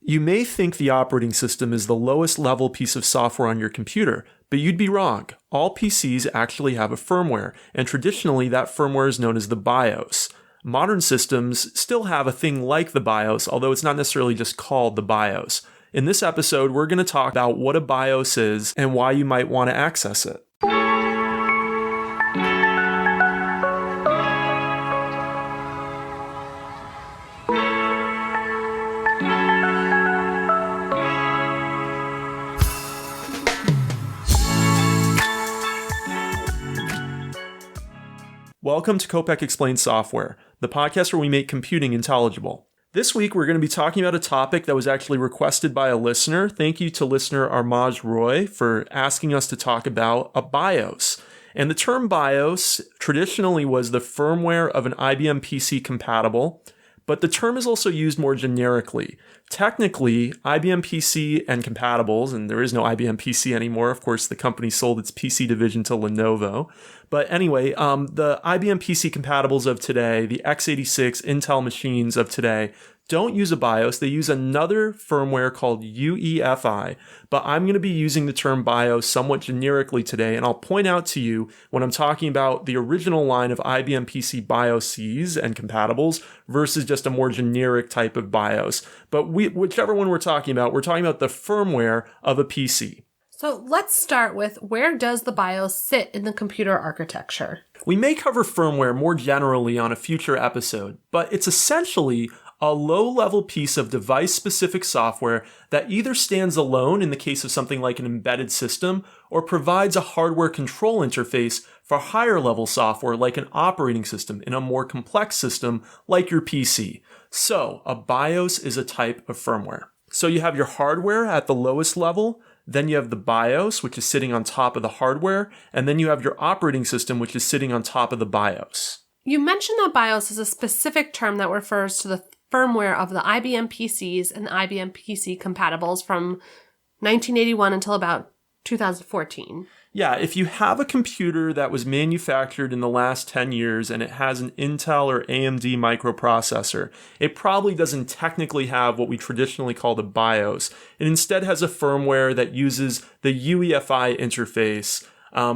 You may think the operating system is the lowest level piece of software on your computer, but you'd be wrong. All PCs actually have a firmware, and traditionally that firmware is known as the BIOS. Modern systems still have a thing like the BIOS, although it's not necessarily just called the BIOS. In this episode, we're going to talk about what a BIOS is and why you might want to access it. Welcome to Kopec Explains Software, the podcast where we make computing intelligible. This week, we're going to be talking about a topic that was actually requested by a listener. Thank you to listener Armaj Roy for asking us to talk about a BIOS. And the term BIOS traditionally was the firmware of an IBM PC compatible, but the term is also used more generically. Technically, IBM PC and compatibles, and there is no IBM PC anymore. Of course, the company sold its PC division to Lenovo. But anyway, the IBM PC compatibles of today, the x86 Intel machines of today, don't use a BIOS. They use another firmware called UEFI, but I'm going to be using the term BIOS somewhat generically today, and I'll point out to you when I'm talking about the original line of IBM PC BIOSes and compatibles versus just a more generic type of BIOS. But whichever one we're talking about the firmware of a PC. So let's start with, where does the BIOS sit in the computer architecture? We may cover firmware more generally on a future episode, but it's essentially a low-level piece of device-specific software that either stands alone in the case of something like an embedded system or provides a hardware control interface for higher-level software like an operating system in a more complex system like your PC. So, a BIOS is a type of firmware. So you have your hardware at the lowest level, then you have the BIOS, which is sitting on top of the hardware, and then you have your operating system, which is sitting on top of the BIOS. You mentioned that BIOS is a specific term that refers to the firmware of the IBM PCs and IBM PC compatibles from 1981 until about 2014. Yeah, if you have a computer that was manufactured in the last 10 years and it has an Intel or AMD microprocessor, it probably doesn't technically have what we traditionally call the BIOS. It instead has a firmware that uses the UEFI interface,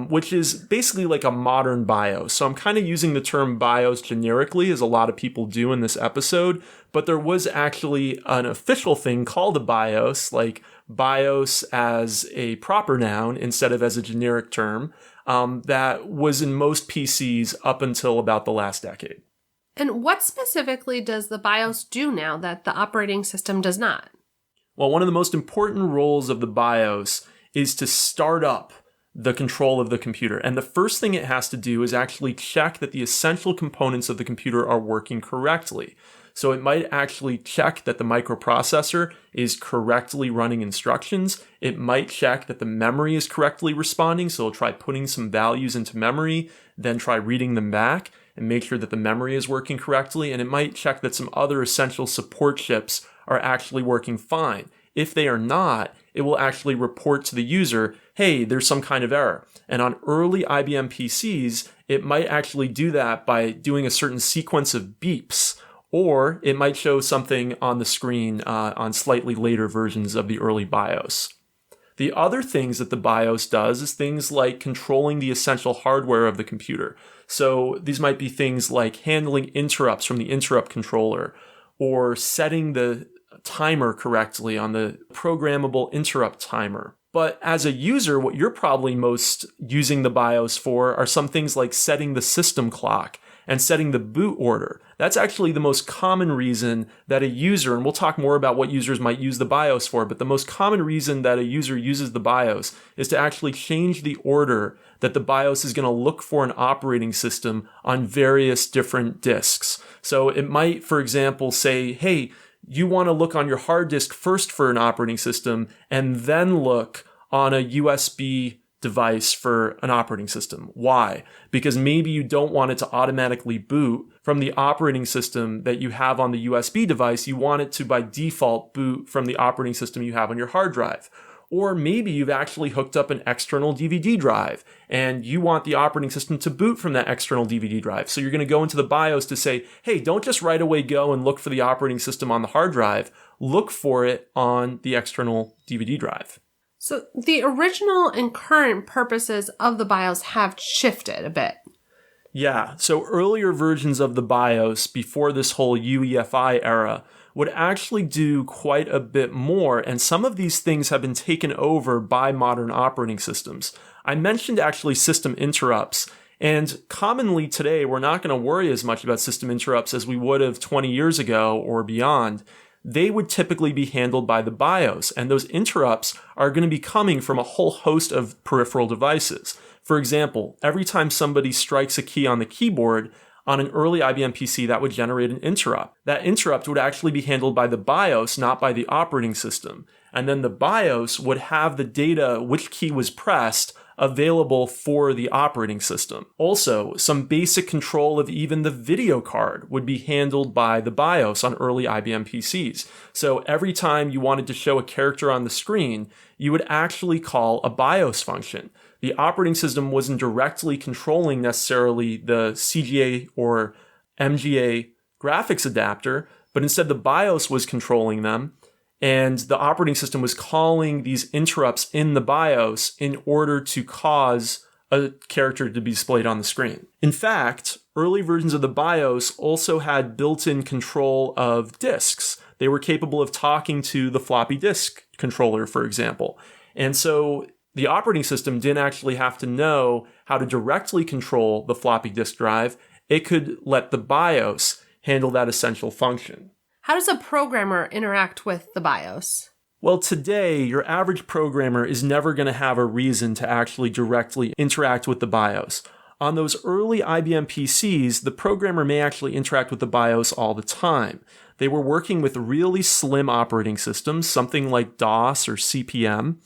which is basically like a modern BIOS. So I'm kind of using the term BIOS generically, as a lot of people do in this episode, but there was actually an official thing called a BIOS, like BIOS as a proper noun instead of as a generic term, that was in most PCs up until about the last decade. And what specifically does the BIOS do now that the operating system does not? Well, one of the most important roles of the BIOS is to start up the control of the computer. And the first thing it has to do is actually check that the essential components of the computer are working correctly. So it might actually check that the microprocessor is correctly running instructions. It might check that the memory is correctly responding. So it'll try putting some values into memory, then try reading them back and make sure that the memory is working correctly. And it might check that some other essential support chips are actually working fine. If they are not, it will actually report to the user, hey, there's some kind of error. And on early IBM PCs, it might actually do that by doing a certain sequence of beeps, or it might show something on the screen on slightly later versions of the early BIOS. The other things that the BIOS does is things like controlling the essential hardware of the computer. So these might be things like handling interrupts from the interrupt controller, or setting the timer correctly on the programmable interrupt timer. But as a user, what you're probably most using the BIOS for are some things like setting the system clock and setting the boot order. That's actually the most common reason that a user, and we'll talk more about what users might use the BIOS for, but the most common reason that a user uses the BIOS is to actually change the order that the BIOS is going to look for an operating system on various different disks. So it might, for example, say, hey, you want to look on your hard disk first for an operating system and then look on a USB device for an operating system. Why? Because maybe you don't want it to automatically boot from the operating system that you have on the USB device. You want it to by default boot from the operating system you have on your hard drive. Or maybe you've actually hooked up an external DVD drive and you want the operating system to boot from that external DVD drive. So you're going to go into the BIOS to say, hey, don't just right away go and look for the operating system on the hard drive. Look for it on the external DVD drive. So the original and current purposes of the BIOS have shifted a bit. Yeah, so earlier versions of the BIOS before this whole UEFI era would actually do quite a bit more, and some of these things have been taken over by modern operating systems. I mentioned actually system interrupts, and commonly today we're not going to worry as much about system interrupts as we would have 20 years ago or beyond. They would typically be handled by the BIOS, and those interrupts are going to be coming from a whole host of peripheral devices. For example, every time somebody strikes a key on the keyboard, on an early IBM PC, that would generate an interrupt. That interrupt would actually be handled by the BIOS, not by the operating system. And then the BIOS would have the data, which key was pressed, available for the operating system. Also, some basic control of even the video card would be handled by the BIOS on early IBM PCs. So every time you wanted to show a character on the screen, you would actually call a BIOS function. The operating system wasn't directly controlling necessarily the CGA or MGA graphics adapter, but instead the BIOS was controlling them, and the operating system was calling these interrupts in the BIOS in order to cause a character to be displayed on the screen. In fact, early versions of the BIOS also had built-in control of disks. They were capable of talking to the floppy disk controller, for example. And so the operating system didn't actually have to know how to directly control the floppy disk drive. It could let the BIOS handle that essential function. How does a programmer interact with the BIOS? Well, today, your average programmer is never going to have a reason to actually directly interact with the BIOS. On those early IBM PCs, the programmer may actually interact with the BIOS all the time. They were working with really slim operating systems, something like DOS or CP/M.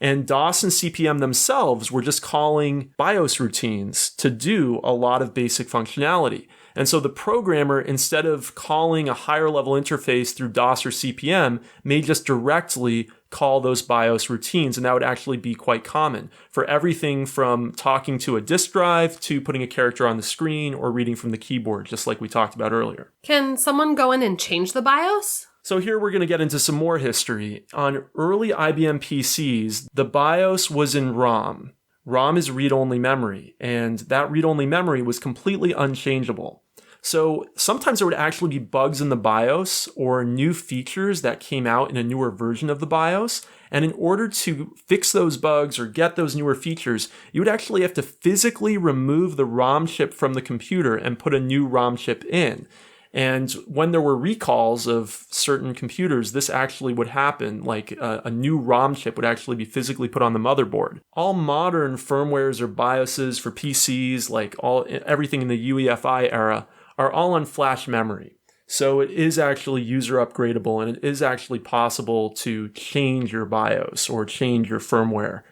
And DOS and CP/M themselves were just calling BIOS routines to do a lot of basic functionality. And so the programmer, instead of calling a higher level interface through DOS or CP/M, may just directly call those BIOS routines, and that would actually be quite common for everything from talking to a disk drive to putting a character on the screen or reading from the keyboard, just like we talked about earlier. Can someone go in and change the BIOS? So here we're going to get into some more history. On early IBM PCs, the BIOS was in ROM. ROM is read-only memory, and that read-only memory was completely unchangeable. So sometimes there would actually be bugs in the BIOS or new features that came out in a newer version of the BIOS, and in order to fix those bugs or get those newer features, you would actually have to physically remove the ROM chip from the computer and put a new ROM chip in. And when there were recalls of certain computers, this actually would happen, like a new ROM chip would actually be physically put on the motherboard. All modern firmwares or BIOSes for PCs, like everything in the UEFI era, are all on flash memory. So it is actually user upgradable, and it is actually possible to change your BIOS or change your firmware.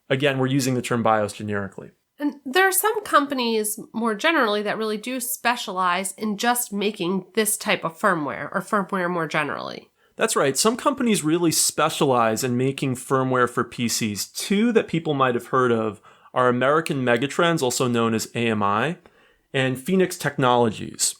Again, we're using the term BIOS generically. And there are some companies more generally that really do specialize in just making this type of firmware or firmware more generally. That's right. Some companies really specialize in making firmware for PCs. Two that people might have heard of are American Megatrends, also known as AMI, and Phoenix Technologies.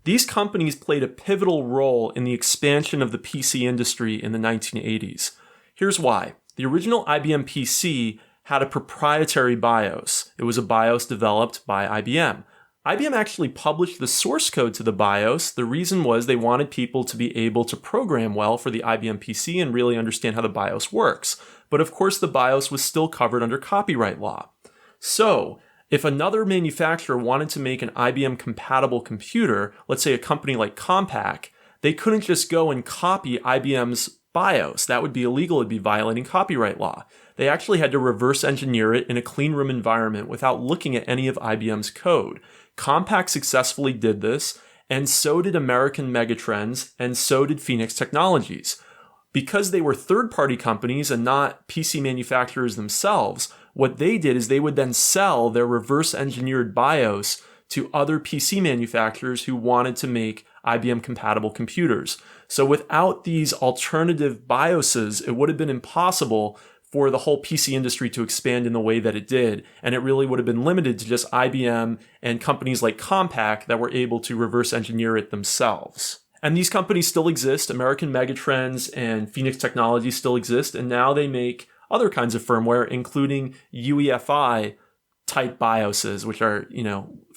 These companies played a pivotal role in the expansion of the PC industry in the 1980s. Here's why. The original IBM PC had a proprietary BIOS. It was a BIOS developed by IBM. IBM actually published the source code to the BIOS. The reason was they wanted people to be able to program well for the IBM PC and really understand how the BIOS works. But of course, the BIOS was still covered under copyright law. So, if another manufacturer wanted to make an IBM compatible computer, let's say a company like Compaq, they couldn't just go and copy IBM's BIOS. That would be illegal. It'd be violating copyright law. They actually had to reverse engineer it in a clean room environment without looking at any of IBM's code. Compaq successfully did this, and so did American Megatrends, and so did Phoenix Technologies. Because they were third-party companies and not PC manufacturers themselves, what they did is they would then sell their reverse-engineered BIOS to other PC manufacturers who wanted to make IBM-compatible computers. So without these alternative BIOSes, it would have been impossible for the whole PC industry to expand in the way that it did. And it really would have been limited to just IBM and companies like Compaq that were able to reverse engineer it themselves. And these companies still exist. American Megatrends and Phoenix Technologies still exist. And now they make other kinds of firmware, including UEFI type BIOSes, which are,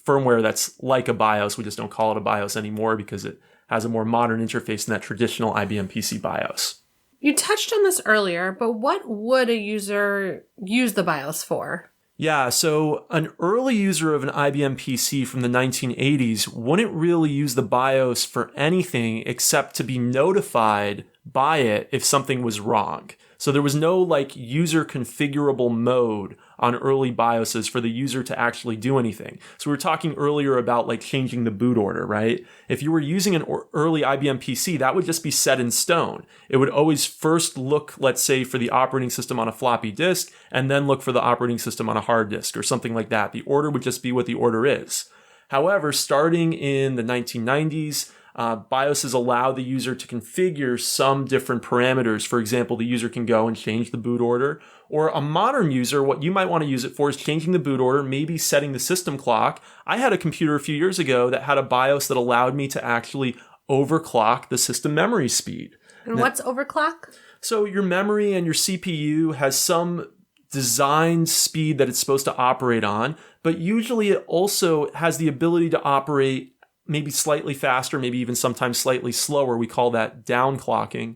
firmware that's like a BIOS. We just don't call it a BIOS anymore because it has a more modern interface than that traditional IBM PC BIOS. You touched on this earlier, but what would a user use the BIOS for? Yeah, so an early user of an IBM PC from the 1980s wouldn't really use the BIOS for anything except to be notified by it if something was wrong. So there was no user configurable mode on early BIOSes for the user to actually do anything. So we were talking earlier about changing the boot order, right? If you were using an early IBM PC, that would just be set in stone. It would always first look, let's say, for the operating system on a floppy disk, and then look for the operating system on a hard disk or something like that. The order would just be what the order is. However, starting in the 1990s, BIOSes allow the user to configure some different parameters. For example, the user can go and change the boot order. Or a modern user, what you might want to use it for is changing the boot order, maybe setting the system clock. I had a computer a few years ago that had a BIOS that allowed me to actually overclock the system memory speed. And what's overclock? So your memory and your CPU has some designed speed that it's supposed to operate on, but usually it also has the ability to operate maybe slightly faster, maybe even sometimes slightly slower. We call that downclocking.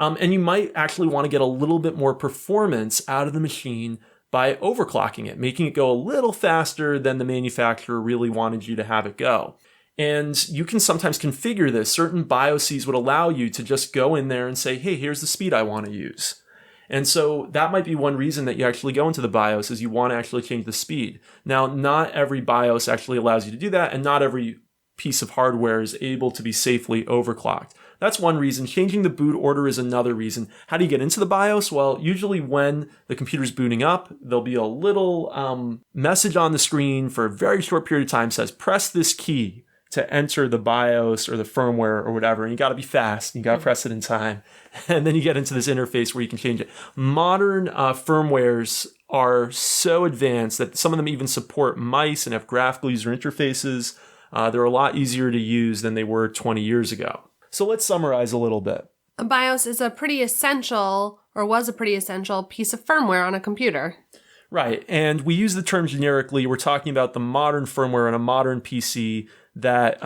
And you might actually want to get a little bit more performance out of the machine by overclocking it, making it go a little faster than the manufacturer really wanted you to have it go. And you can sometimes configure this. Certain BIOSes would allow you to just go in there and say, hey, here's the speed I want to use. And so that might be one reason that you actually go into the BIOS is you want to actually change the speed. Now, not every BIOS actually allows you to do that, and not every piece of hardware is able to be safely overclocked. That's one reason. Changing the boot order is another reason. How do you get into the BIOS? Well, usually when the computer's booting up, there'll be a little message on the screen for a very short period of time that says, press this key to enter the BIOS or the firmware or whatever. And you got to be fast. You got to press it in time. And then you get into this interface where you can change it. Modern firmwares are so advanced that some of them even support mice and have graphical user interfaces. They're a lot easier to use than they were 20 years ago. So let's summarize a little bit. A BIOS is a pretty essential, or was a pretty essential, piece of firmware on a computer. Right, and we use the term generically. We're talking about the modern firmware on a modern PC that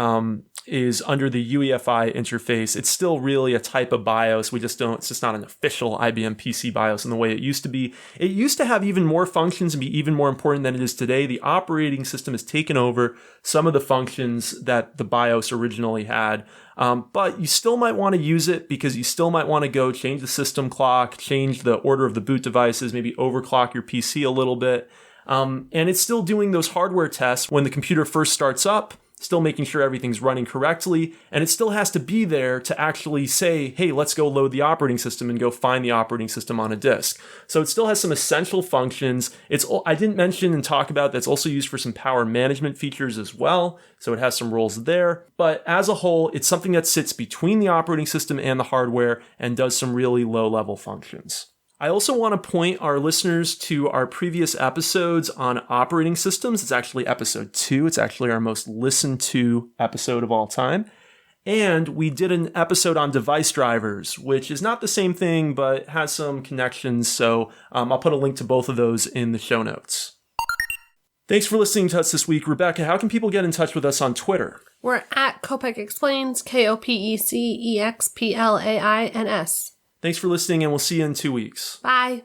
is under the UEFI interface. It's still really a type of BIOS. It's just not an official IBM PC BIOS in the way it used to be. It used to have even more functions and be even more important than it is today. The operating system has taken over some of the functions that the BIOS originally had. But you still might want to use it because you still might want to go change the system clock, change the order of the boot devices, maybe overclock your PC a little bit. And it's still doing those hardware tests when the computer first starts up, still making sure everything's running correctly, and it still has to be there to actually say, hey, let's go load the operating system and go find the operating system on a disk. So it still has some essential functions. I didn't mention and talk about that's also used for some power management features as well, so it has some roles there. But as a whole, it's something that sits between the operating system and the hardware and does some really low-level functions. I also want to point our listeners to our previous episodes on operating systems. It's actually episode 2. It's actually our most listened to episode of all time. And we did an episode on device drivers, which is not the same thing, but has some connections. So I'll put a link to both of those in the show notes. Thanks for listening to us this week. Rebecca, how can people get in touch with us on Twitter? We're at Kopec Explains, KOPECEXPLAINS. Thanks for listening, and we'll see you in 2 weeks. Bye.